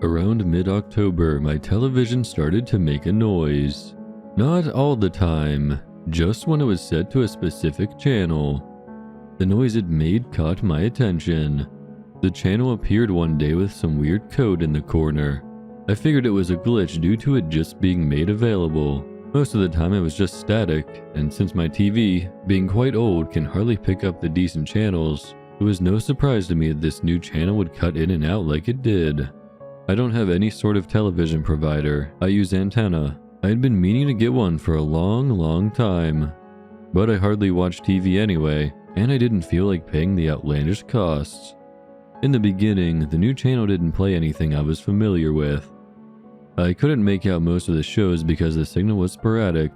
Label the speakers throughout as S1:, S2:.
S1: Around mid-October, my television started to make a noise. Not all the time, just when it was set to a specific channel. The noise it made caught my attention. The channel appeared one day with some weird code in the corner. I figured it was a glitch due to it just being made available. Most of the time it was just static, and since my TV, being quite old, can hardly pick up the decent channels, it was no surprise to me that this new channel would cut in and out like it did. I don't have any sort of television provider. I use antenna. I had been meaning to get one for a long time. But I hardly watch TV anyway, and I didn't feel like paying the outlandish costs. In the beginning, the new channel didn't play anything I was familiar with. I couldn't make out most of the shows because the signal was sporadic,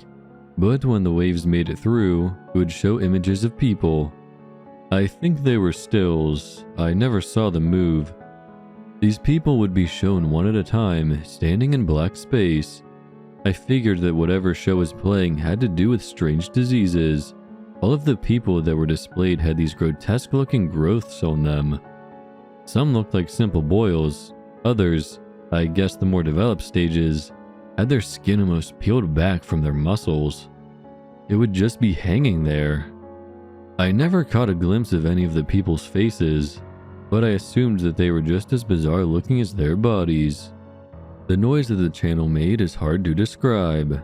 S1: but when the waves made it through, it would show images of people. I think they were stills. I never saw them move. These people would be shown one at a time, standing in black space. I figured that whatever show was playing had to do with strange diseases. All of the people that were displayed had these grotesque-looking growths on them. Some looked like simple boils. Others, I guess the more developed stages, had their skin almost peeled back from their muscles. It would just be hanging there. I never caught a glimpse of any of the people's faces, but I assumed that they were just as bizarre looking as their bodies. The noise that the channel made is hard to describe.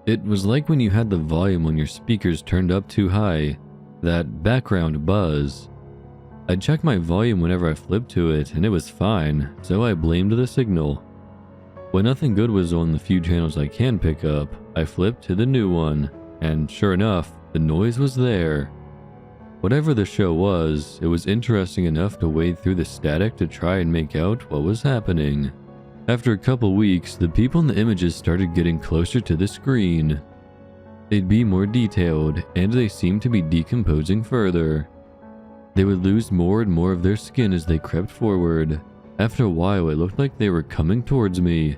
S1: It was like when you had the volume on your speakers turned up too high, that background buzz. I'd check my volume whenever I flipped to it and it was fine, so I blamed the signal. When nothing good was on the few channels I can pick up, I flipped to the new one, and sure enough, the noise was there. Whatever the show was, it was interesting enough to wade through the static to try and make out what was happening. After a couple weeks, the people in the images started getting closer to the screen. They'd be more detailed, and they seemed to be decomposing further. They would lose more and more of their skin as they crept forward. After a while, it looked like they were coming towards me.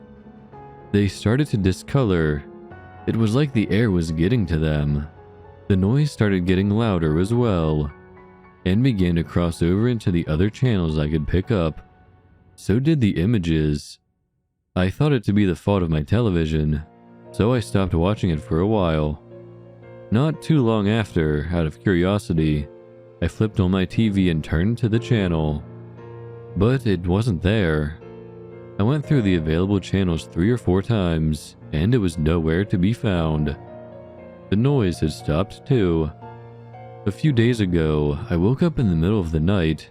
S1: They started to discolor. It was like the air was getting to them. The noise started getting louder as well, and began to cross over into the other channels I could pick up. So did the images. I thought it to be the fault of my television, so I stopped watching it for a while. Not too long after, out of curiosity, I flipped on my TV and turned to the channel. But it wasn't there. I went through the available channels 3 or 4 times, and it was nowhere to be found. The noise had stopped too. A few days ago, I woke up in the middle of the night.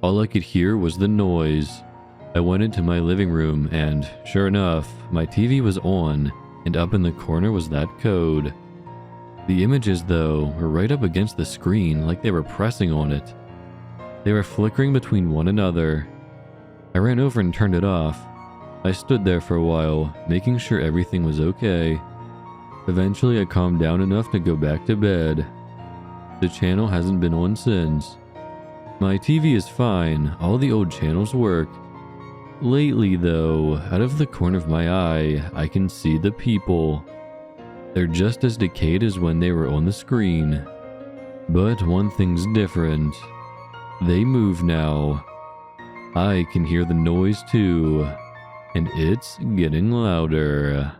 S1: All I could hear was the noise. I went into my living room and, sure enough, my TV was on, and up in the corner was that code. The images, though, were right up against the screen like they were pressing on it. They were flickering between one another. I ran over and turned it off. I stood there for a while, making sure everything was okay. Eventually, I calmed down enough to go back to bed. The channel hasn't been on since. My TV is fine, all the old channels work. Lately, though, out of the corner of my eye, I can see the people. They're just as decayed as when they were on the screen. But one thing's different. They move now. I can hear the noise too, and it's getting louder.